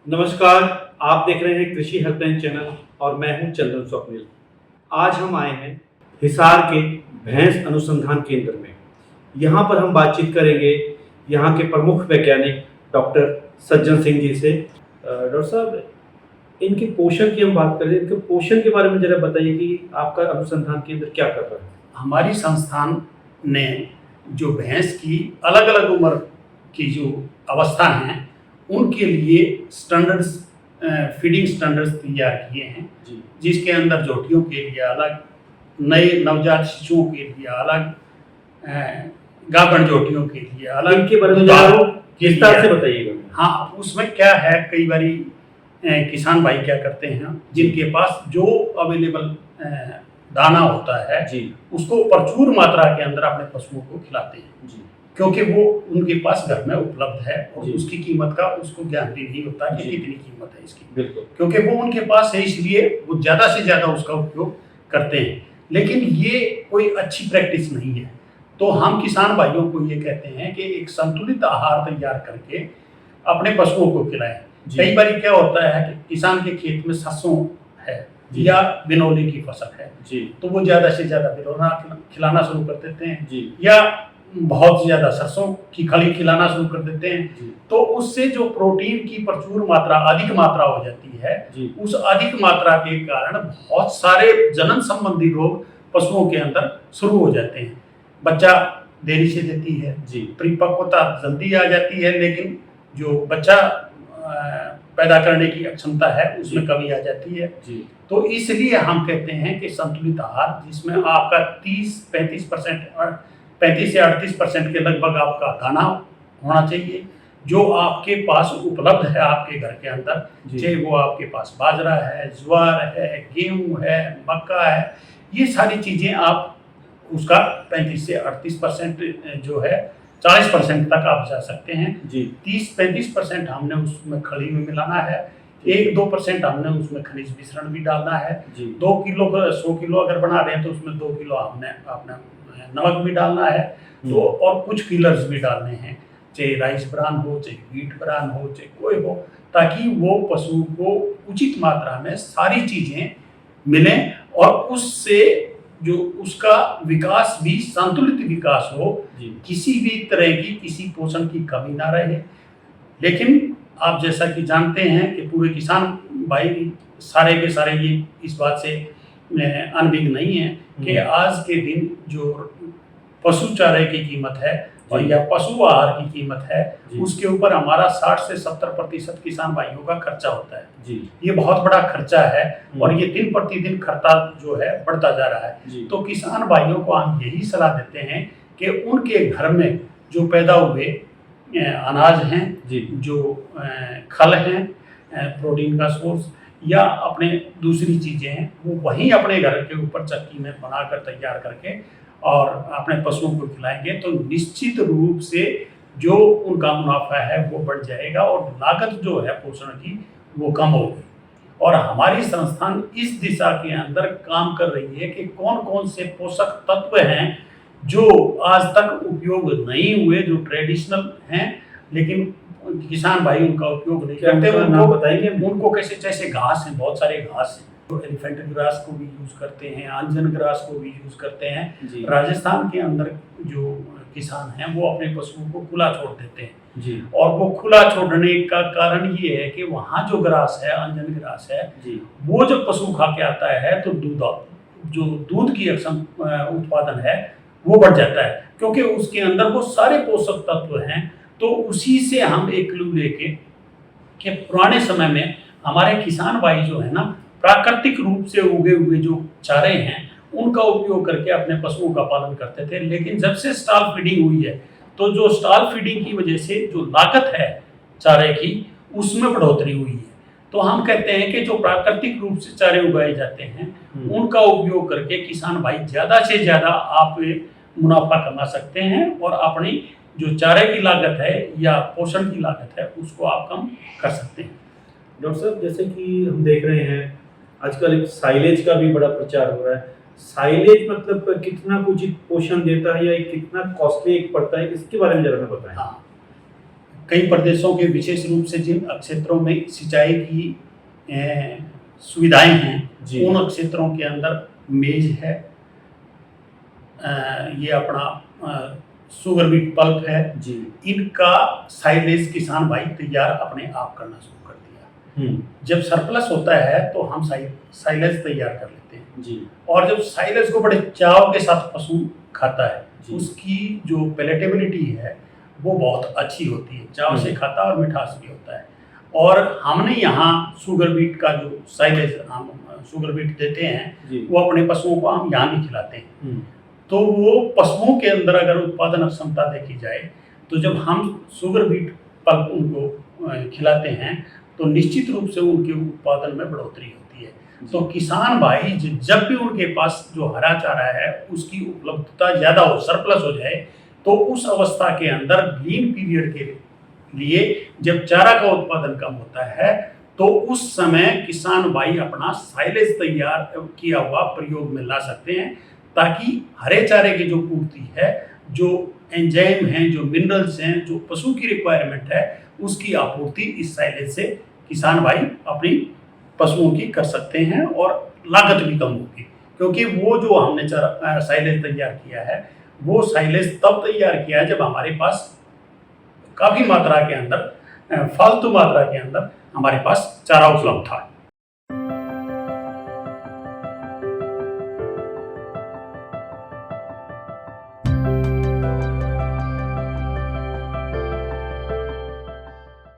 नमस्कार। आप देख रहे हैं कृषि हेल्पलाइन चैनल और मैं हूं चंदन स्वप्निल। आज हम आए हैं हिसार के भैंस अनुसंधान केंद्र में। यहाँ पर हम बातचीत करेंगे यहाँ के प्रमुख वैज्ञानिक डॉक्टर सज्जन सिंह जी से। डॉक्टर साहब, इनके पोषण की हम बात करें, इनके पोषण के बारे में जरा बताइए कि आपका अनुसंधान केंद्र क्या कर रहा है। हमारी संस्थान ने जो भैंस की अलग अलग उम्र की जो अवस्था हैं उनके लिए स्टैंडर्ड्स फीडिंग स्टैंडर्ड्स तैयार किए हैं, जिसके अंदर जोटियों के लिए अलग, नए नवजात शिशुओं के लिए अलग, गाभण जोटियों के लिए अलग, इनके बारे में विस्तार से बताइएगा। हाँ, उसमें क्या है, कई बारी किसान भाई क्या करते हैं, जिनके पास जो अवेलेबल दाना होता है जी, उसको प्रचुर मात्रा के अंदर अपने पशुओं को खिलाते हैं जी, क्योंकि वो उनके पास घर में उपलब्ध है और उसकी कीमत का उसको ज्ञान भी नहीं होता कि कितनी कीमत है इसकी, बिल्कुल, क्योंकि वो उनके पास है, इसलिए वो ज़्यादा से ज़्यादा उसका उपयोग करते हैं। लेकिन ये कोई अच्छी प्रैक्टिस नहीं है। तो हम किसान भाइयों को ये कहते हैं कि एक संतुलित आहार तैयार करके अपने पशुओं को खिलाएं। कई बार क्या होता है कि किसान के खेत में सरसों है या बिनौले की फसल है जी, तो वो ज्यादा से ज्यादा बिनौला खिलाना शुरू कर देते हैं जी, या बहुत ज्यादा सरसों की खली खिलाना शुरू कर देते हैं जी। तो उससे जो प्रोटीन की प्रचुर मात्रा, अधिक मात्रा हो जाती है जी। उस अधिक मात्रा के कारण बहुत सारे जनन संबंधी रोग पशुओं के अंदर शुरू हो जाते हैं। बच्चा देरी से देती है जी, परिपक्वता जल्दी आ जाती है, लेकिन जो बच्चा पैदा करने की क्षमता है उसमें कमी आ जाती है जी। तो इसलिए हम कहते हैं कि संतुलित आहार, जिसमें आपका 35 से 38% के लगभग आपका दाना होना चाहिए, जो आपके पास उपलब्ध है आपके घर के अंदर, चाहे वो आपके पास बाजरा है, ज्वार है, गेहूं है, मक्का है, ये सारी चीजें आप उसका 35 से 38% जो है 40% तक आप जा सकते हैं जी। 30-35% हमने उसमें खली में मिलाना है, 1-2% हमने उसमें खनिज मिश्रण भी डालना है जी। 2 किलो 100 किलो अगर बना रहे हैं तो उसमें 2 किलो हमने अपना नमक भी डालना है, तो और कुछ फिलर्स भी डालने हैं, चाहे राइस ब्रान हो, चाहे व्हीट ब्रान हो, चाहे कोई हो, ताकि वो पशु को उचित मात्रा में सारी चीजें मिलें और उससे जो उसका विकास भी संतुलित विकास हो, किसी भी तरह की किसी पोषण की कमी ना रहे। लेकिन आप जैसा कि जानते हैं कि पूरे किसान भाई सारे के सारे ये इस बात से अनभिज्ञ नहीं है कि आज के दिन जो पशु चारे की कीमत है और या पशु आहार की कीमत है, उसके ऊपर हमारा 60 से 70% किसान भाइयों का खर्चा होता है जी। ये बहुत बड़ा खर्चा है और ये दिन प्रतिदिन खर्चा जो है बढ़ता जा रहा है। तो किसान भाइयों को हम यही सलाह देते हैं कि उनके घर में जो पैदा हुए अनाज हैं, जो खल हैं, प्रोटीन का सोर्स या अपने दूसरी चीजें हैं, वो वहीं अपने घर के ऊपर चक्की में बनाकर तैयार करके और अपने पशुओं को खिलाएंगे तो निश्चित रूप से जो उनका मुनाफा है वो बढ़ जाएगा और लागत जो है पोषण की वो कम होगी। और हमारी संस्थान इस दिशा के अंदर काम कर रही है कि कौन कौन से पोषक तत्व हैं जो आज तक उपयोग नहीं हुए, जो ट्रेडिशनल हैं लेकिन किसान भाई उनका उपयोग नहीं करते, उनको बताएंगे उनको कैसे, जैसे घास है, बहुत सारे घास है, एलिफेंट ग्रास को भी यूज करते हैं, अंजन ग्रास को भी यूज करते हैं। राजस्थान के अंदर जो किसान हैं वो अपने पशुओं को खुला छोड़ देते हैं जी। और वो खुला छोड़ने का कारण ये है कि वहाँ जो ग्रास है, अंजन ग्रास है जी, वो जब पशु खा के आता है तो दूध की उत्पादन है वो बढ़ जाता है, क्योंकि उसके अंदर वो सारे पोषक तत्व हैं। तो उसी से हम एक क्लू लेके कि पुराने समय में हमारे किसान भाई जो है ना, प्राकृतिक रूप से उगे हुए जो चारे हैं उनका उपयोग करके अपने पशुओं का पालन करते थे। लेकिन जब से स्टॉल फीडिंग हुई है तो जो स्टॉल फीडिंग की वजह से जो लागत है चारे की उसमें बढ़ोतरी हुई है। तो हम कहते हैं कि जो प्राकृतिक रूप से चारे उगाए जाते हैं उनका उपयोग करके किसान भाई ज्यादा से ज्यादा आप मुनाफा कमा सकते हैं और अपनी जो चारे की लागत है या पोषण की लागत है उसको आप कम कर सकते हैं। डॉक्टर साहब, जैसे कि हम देख रहे हैं आजकल एक साइलेज का भी बड़ा प्रचार हो रहा है। साइलेज मतलब कितना उचित पोषण देता है या कितना कॉस्टली पड़ता है, इसके बारे में जरा बताएं। हाँ, कई प्रदेशों के विशेष रूप से जिन क्षेत्रों में सिंचाई की सुविधाएं हैं जी। उन क्षेत्रों के अंदर मेज है, ये अपना शुगर बीट पल्प है, जी। इनका साइलेज किसान भाई तैयार अपने आप करना शुरू कर दिया। जब सरप्लस होता है तो हम साइलेज तैयार कर लेते हैं जी। और जब साइलेज को बड़े चाव के साथ पशु खाता है जी। उसकी जो पैलेटेबिलिटी है वो बहुत अच्छी होती है, चाव से खाता और मिठास भी होता है। और हमने यहाँ शुगर बीट का जो साइलेज हम शुगर बीट देते हैं वो अपने पशुओं को हम यहाँ भी खिलाते हैं। तो वो पशुओं के अंदर अगर उत्पादन क्षमता देखी जाए तो जब हम शुगर बीट पल्प उनको खिलाते हैं तो निश्चित रूप से उनके उत्पादन में बढ़ोतरी होती है। तो किसान भाई जब भी उनके पास जो हरा चारा है उसकी उपलब्धता ज़्यादा हो, सरप्लस हो जाए, तो उस अवस्था के अंदर लीन पीरियड के लिए जब चारा का उत्पादन कम होता है तो उस समय किसान भाई अपना साइलेज तैयार किया हुआ प्रयोग में ला सकते हैं, ताकि हरे चारे की जो पूर्ति है, जो एंजाइम हैं, जो मिनरल्स हैं, जो पशु की रिक्वायरमेंट है, उसकी आपूर्ति इस साइलेज से किसान भाई अपनी पशुओं की कर सकते हैं और लागत भी कम होगी। क्योंकि वो जो हमने साइलेज तैयार किया है वो साइलेज तब तैयार किया है जब हमारे पास काफ़ी मात्रा के अंदर, फालतू मात्रा के अंदर हमारे पास चारा उपलब्ध था।